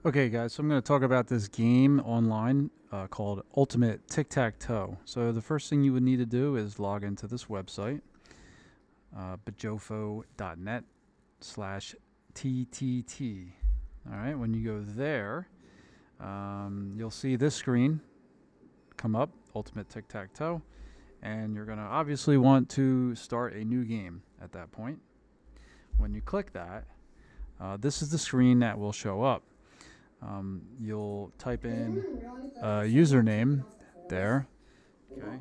Okay, guys, so I'm going to talk about this game online called Ultimate Tic Tac Toe. So, the first thing you would need to do is log into this website, bajofo.net slash TTT. All right, when you go there, you'll see this screen come up, Ultimate Tic Tac Toe, and you're going to obviously want to start a new game at that point. When you click that, this is the screen that will show up. You'll type in a username there. Okay.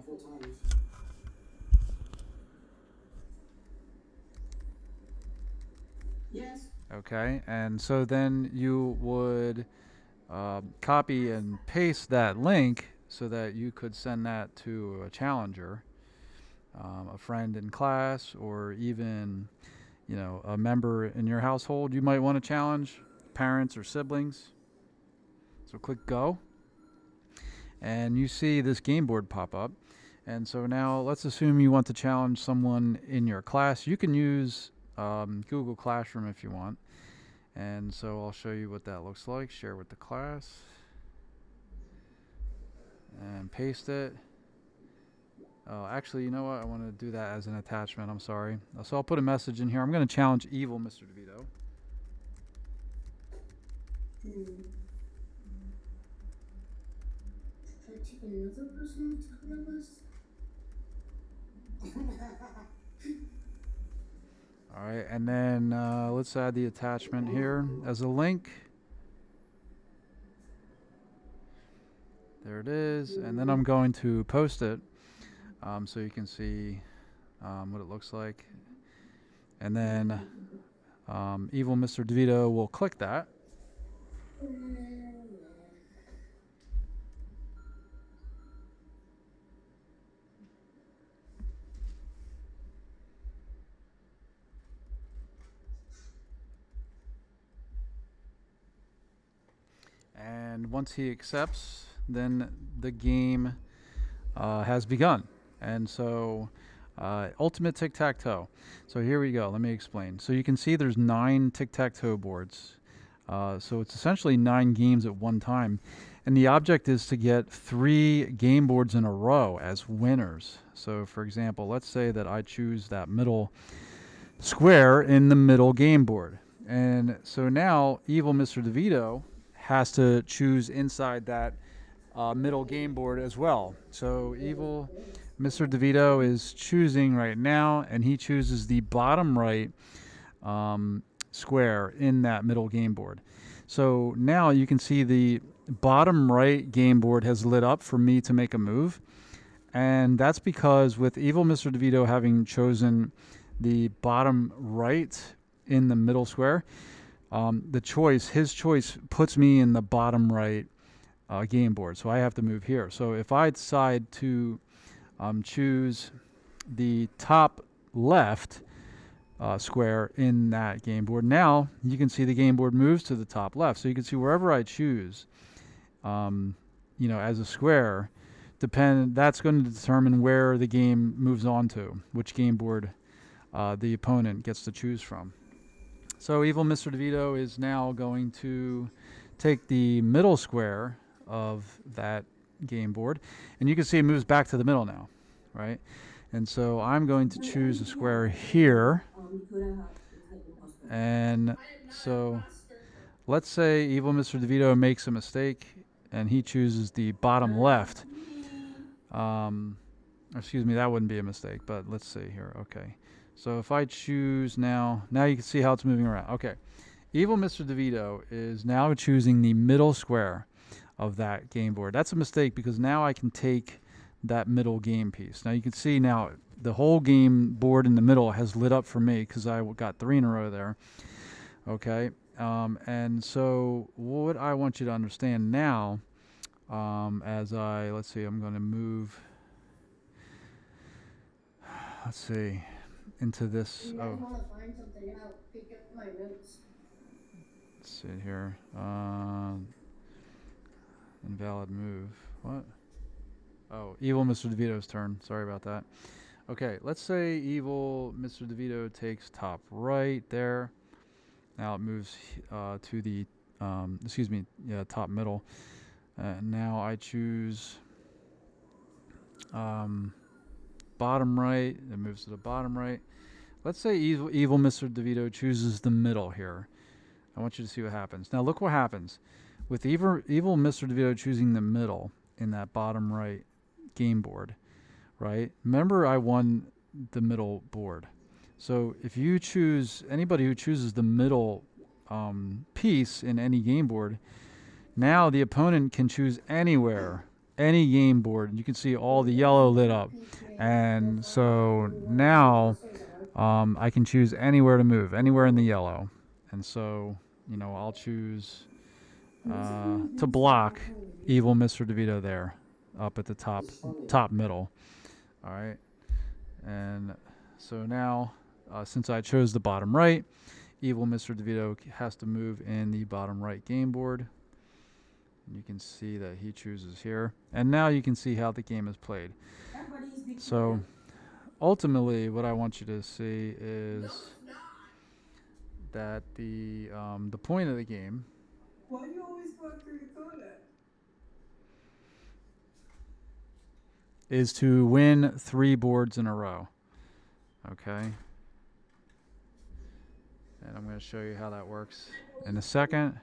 Okay. And so then you would copy and paste that link so that you could send that to a challenger, a friend in class, or even a member in your household you might want to challenge, parents or siblings. So click go, and you see this game board pop up. And so now let's assume you want to challenge someone in your class. You can use Google Classroom if you want. And so I'll show you what that looks like. Share with the class. And paste it. Oh, actually, you know what? I want to do that as an attachment. I'm sorry. So I'll put a message in here. I'm going to challenge evil Mr. DeVito. Another person to list. All right, and then let's add the attachment here as a link. There it is, and then I'm going to post it so you can see what it looks like. And then evil Mr. DeVito will click that. And once he accepts, then the game has begun. And so, Ultimate Tic Tac Toe. So here we go. Let me explain. So you can see there's 9 Tic Tac Toe boards. So it's essentially 9 games at one time. And the object is to get 3 game boards in a row as winners. So, for example, let's say that I choose that middle square in the middle game board. And so now, evil Mr. DeVito has to choose inside that middle game board as well. So evil Mr. DeVito is choosing right now, and he chooses the bottom right square in that middle game board. So now you can see the bottom right game board has lit up for me to make a move. And that's because with evil Mr. DeVito having chosen the bottom right in the middle square, his choice puts me in the bottom right game board. So I have to move here. So if I decide to choose the top left square in that game board, now you can see the game board moves to the top left. So you can see wherever I choose, as a square, that's going to determine where the game moves on to, which game board the opponent gets to choose from. So evil Mr. DeVito is now going to take the middle square of that game board, and you can see it moves back to the middle now, right? And so I'm going to choose a square here. And so let's say evil Mr. DeVito makes a mistake and he chooses the bottom left. Excuse me, that wouldn't be a mistake, but let's see here. Okay. So if I choose now you can see how it's moving around. Okay. Evil Mr. DeVito is now choosing the middle square of that game board. That's a mistake because now I can take that middle game piece. Now you can see now the whole game board in the middle has lit up for me because I got 3 in a row there. Okay. And so what I want you to understand now, let's see, I'm going to move, into this. Oh. Want to find something out, pick up my notes. Let's see here. Invalid move. What? Oh, evil Mr. DeVito's turn. Sorry about that. Okay, let's say evil Mr. DeVito takes top right there. Now it moves to the excuse me, yeah, top middle. Now I choose bottom right. It moves to the bottom right. Let's say evil Mr. DeVito chooses the middle here. I want you to see what happens. Now look what happens with evil Mr. DeVito choosing the middle in that bottom right game board. Right? Remember, I won the middle board. So if you choose anybody who chooses the middle piece in any game board, now the opponent can choose anywhere, any game board. You can see all the yellow lit up, and so now I can choose anywhere to move, anywhere in the yellow, and so I'll choose to block evil Mr. DeVito there, up at the top middle. All right, and so now since I chose the bottom right, evil Mr. DeVito has to move in the bottom right game board. You can see that he chooses here. And now you can see how the game is played. So ultimately what I want you to see is that the point of the game Why do you always go after your toilet? is to win 3 boards in a row. Okay? And I'm going to show you how that works in a second.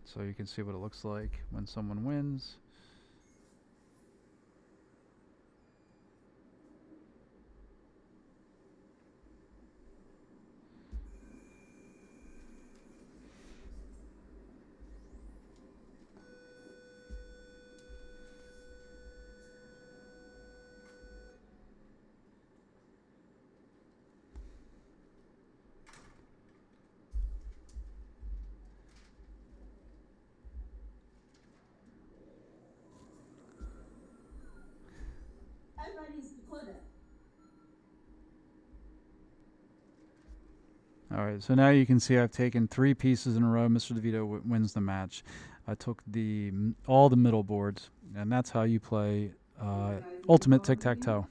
So you can see what it looks like when someone wins. Everybody's toilet. All right, so now you can see I've taken 3 pieces in a row. Mr. DeVito wins the match. I took all the middle boards, and that's how you play Ultimate Tic Tac Toe.